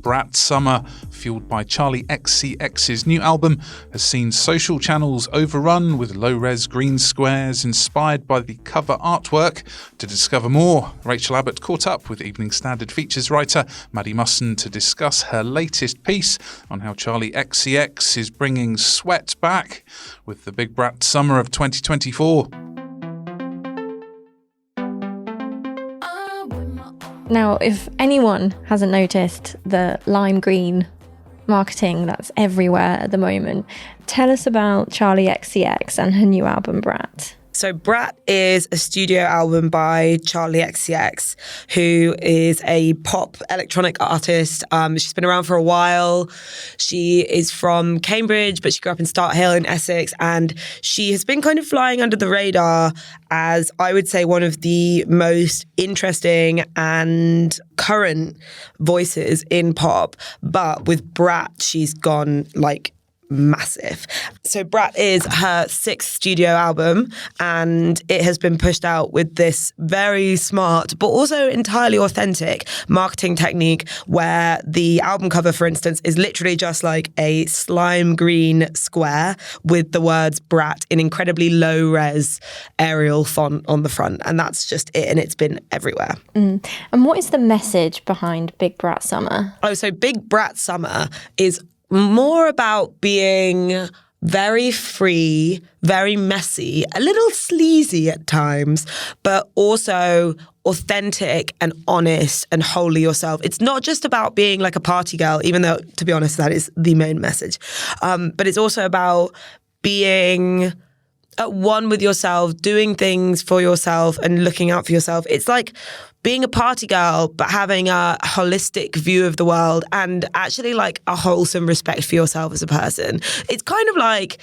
Brat summer, fueled by Charli XCX's new album, has seen social channels overrun with low-res green squares inspired by the cover artwork. To discover more, Rachelle Abbott caught up with Evening Standard features writer Maddy Mussen to discuss her latest piece on how Charli XCX is bringing sweat back with the big Brat summer of 2024. Now, if anyone hasn't noticed the lime green marketing that's everywhere at the moment, tell us about Charli XCX and her new album, Brat. So Brat is a studio album by Charli XCX, who is a pop electronic artist. She's been around for a while. She is from Cambridge, but she grew up in Start Hill in Essex. And she has been kind of flying under the radar as, I would say, one of the most interesting and current voices in pop. But with Brat, she's gone massive. So Brat is her 6th studio album, and it has been pushed out with this very smart but also entirely authentic marketing technique where the album cover, for instance, is literally just like a slime green square with the words Brat in incredibly low res Arial font on the front, and that's just it, and it's been everywhere. And what is the message behind Big Brat Summer? So Big Brat Summer is more about being very free, very messy, a little sleazy at times, but also authentic and honest and wholly yourself. It's not just about being like a party girl, even though, to be honest, that is the main message. But it's also about being at one with yourself, doing things for yourself and looking out for yourself. It's like being a party girl, but having a holistic view of the world and actually like a wholesome respect for yourself as a person. It's kind of like,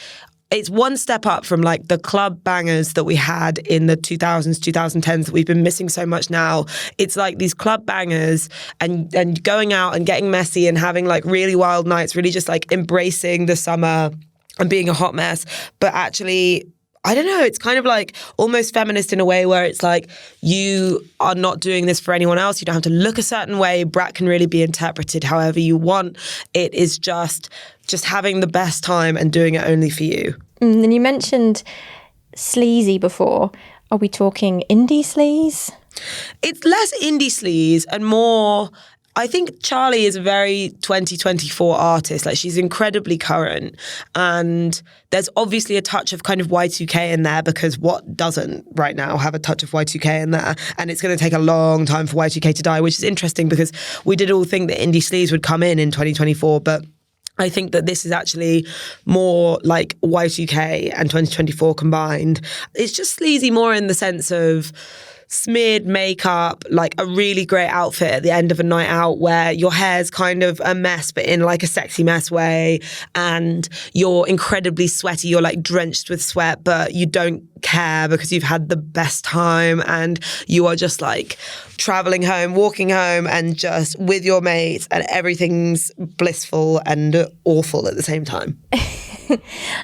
it's one step up from like the club bangers that we had in the 2000s, 2010s that we've been missing so much now. It's like these club bangers and going out and getting messy and having like really wild nights, really just like embracing the summer and being a hot mess, but actually, I don't know, it's kind of like almost feminist in a way where it's like you are not doing this for anyone else. You don't have to look a certain way. Brat can really be interpreted however you want. It is just having the best time and doing it only for you. And you mentioned sleazy before. Are we talking indie sleaze? It's less indie sleaze and more, I think Charli is a very 2024 artist. Like, she's incredibly current. And there's obviously a touch of kind of Y2K in there, because what doesn't right now have a touch of Y2K in there? And it's going to take a long time for Y2K to die, which is interesting because we did all think that indie sleaze would come in 2024, but I think that this is actually more like Y2K and 2024 combined. It's just sleazy more in the sense of smeared makeup, like a really great outfit at the end of a night out where your hair's kind of a mess, but in like a sexy mess way. And you're incredibly sweaty. You're like drenched with sweat, but you don't care because you've had the best time and you are just like traveling home, walking home and just with your mates and everything's blissful and awful at the same time.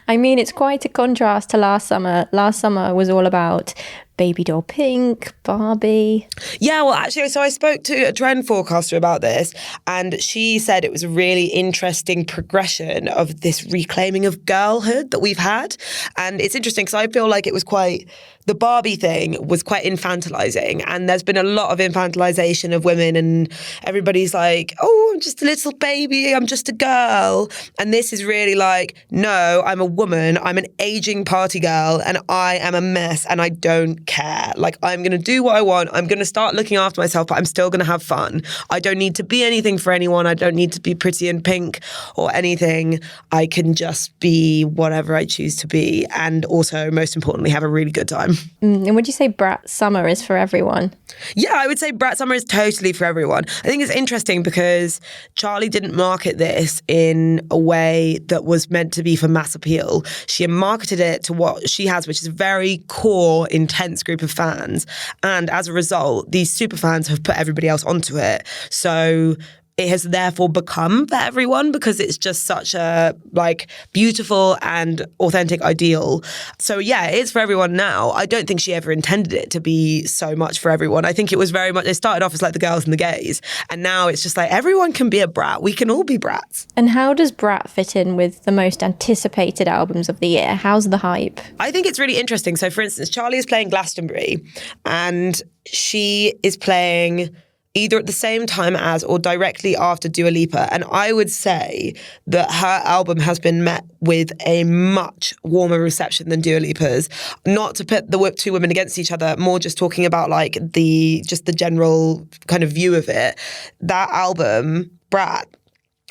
I mean, it's quite a contrast to last summer. Last summer was all about baby doll pink, Barbie. Yeah, well, actually, so I spoke to a trend forecaster about this, and she said it was a really interesting progression of this reclaiming of girlhood that we've had. And it's interesting because I feel like it was quite, the Barbie thing was quite infantilizing, and there's been a lot of infantilization of women, and everybody's like, oh, I'm just a little baby, I'm just a girl. And this is really like, no, I'm a woman, I'm an aging party girl, and I am a mess, and I don't care. Like, I'm going to do what I want. I'm going to start looking after myself, but I'm still going to have fun. I don't need to be anything for anyone. I don't need to be pretty and pink or anything. I can just be whatever I choose to be. And also, most importantly, have a really good time. And would you say Brat Summer is for everyone? Yeah, I would say Brat Summer is totally for everyone. I think it's interesting because Charli didn't market this in a way that was meant to be for mass appeal. She marketed it to what she has, which is a very core, intense group of fans. And as a result, these super fans have put everybody else onto it. So it has therefore become for everyone because it's just such a like beautiful and authentic ideal. So yeah, it is for everyone now. I don't think she ever intended it to be so much for everyone. I think it was very much, it started off as like the girls and the gays, and now it's just like everyone can be a brat. We can all be brats. And how does Brat fit in with the most anticipated albums of the year? How's the hype? I think it's really interesting. So for instance, Charli is playing Glastonbury and she is playing either at the same time as or directly after Dua Lipa. And I would say that her album has been met with a much warmer reception than Dua Lipa's. Not to pit the two women against each other, more just talking about like the general kind of view of it. That album, Brat,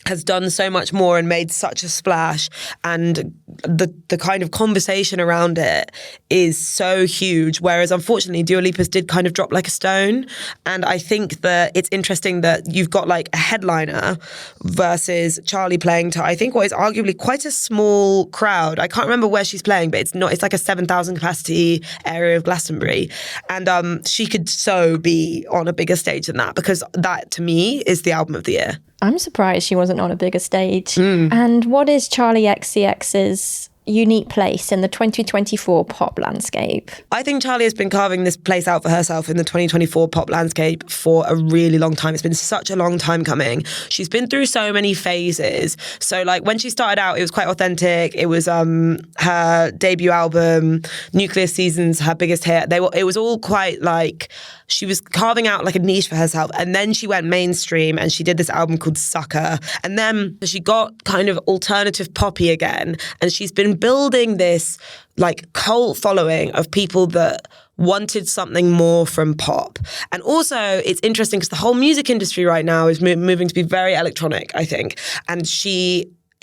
has done so much more and made such a splash, and the kind of conversation around it is so huge, whereas unfortunately Dua Lipa's did kind of drop like a stone. And I think that it's interesting that you've got like a headliner versus Charli playing to, I think, what is arguably quite a small crowd. I can't remember where she's playing, but it's like a 7,000 capacity area of Glastonbury, and she could so be on a bigger stage than that, because that to me is the album of the year. I'm surprised she wasn't on a bigger stage. And what is Charli XCX's unique place in the 2024 pop landscape? I think Charli has been carving this place out for herself in the 2024 pop landscape for a really long time. It's been such a long time coming. She's been through so many phases. So like when she started out, it was quite authentic. It was her debut album, Nuclear Seasons, her biggest hit. It was all quite like, she was carving out like a niche for herself. And then she went mainstream and she did this album called Sucker. And then she got kind of alternative poppy again. And she's been building this like cult following of people that wanted something more from pop. And also it's interesting because the whole music industry right now is moving to be very electronic, I think. And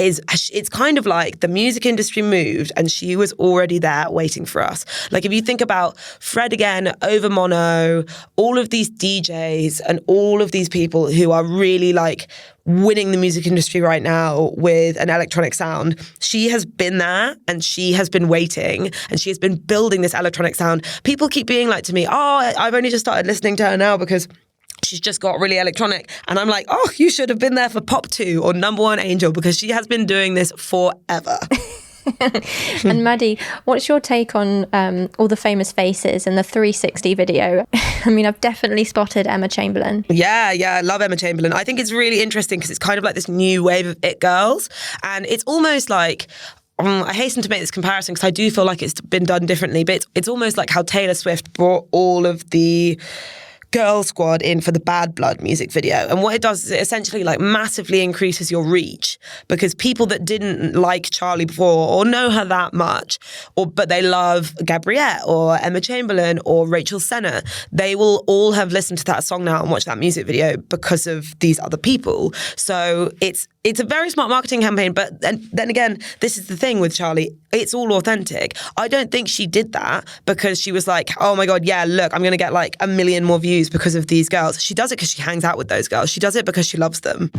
it's kind of like the music industry moved and she was already there waiting for us. Like if you think about Fred again, Over Mono, all of these DJs and all of these people who are really like winning the music industry right now with an electronic sound, she has been there and she has been waiting and she has been building this electronic sound. People keep being like to me, oh, I've only just started listening to her now because she's just got really electronic. And I'm like, oh, you should have been there for Pop 2 or Number One Angel, because she has been doing this forever. And Maddy, what's your take on all the famous faces in the 360 video? I mean, I've definitely spotted Emma Chamberlain. Yeah, I love Emma Chamberlain. I think it's really interesting because it's kind of like this new wave of it girls. And it's almost like, I hasten to make this comparison because I do feel like it's been done differently, but it's almost like how Taylor Swift brought all of the girl squad in for the Bad Blood music video. And what it does is it essentially like massively increases your reach, because people that didn't like Charli before or know her that much, but they love Gabrielle or Emma Chamberlain or Rachel Senna, they will all have listened to that song now and watched that music video because of these other people. So it's a very smart marketing campaign, but then again, this is the thing with Charli, it's all authentic. I don't think she did that because she was like, oh my God, yeah, look, I'm going to get like 1 million more views because of these girls. She does it because she hangs out with those girls. She does it because she loves them.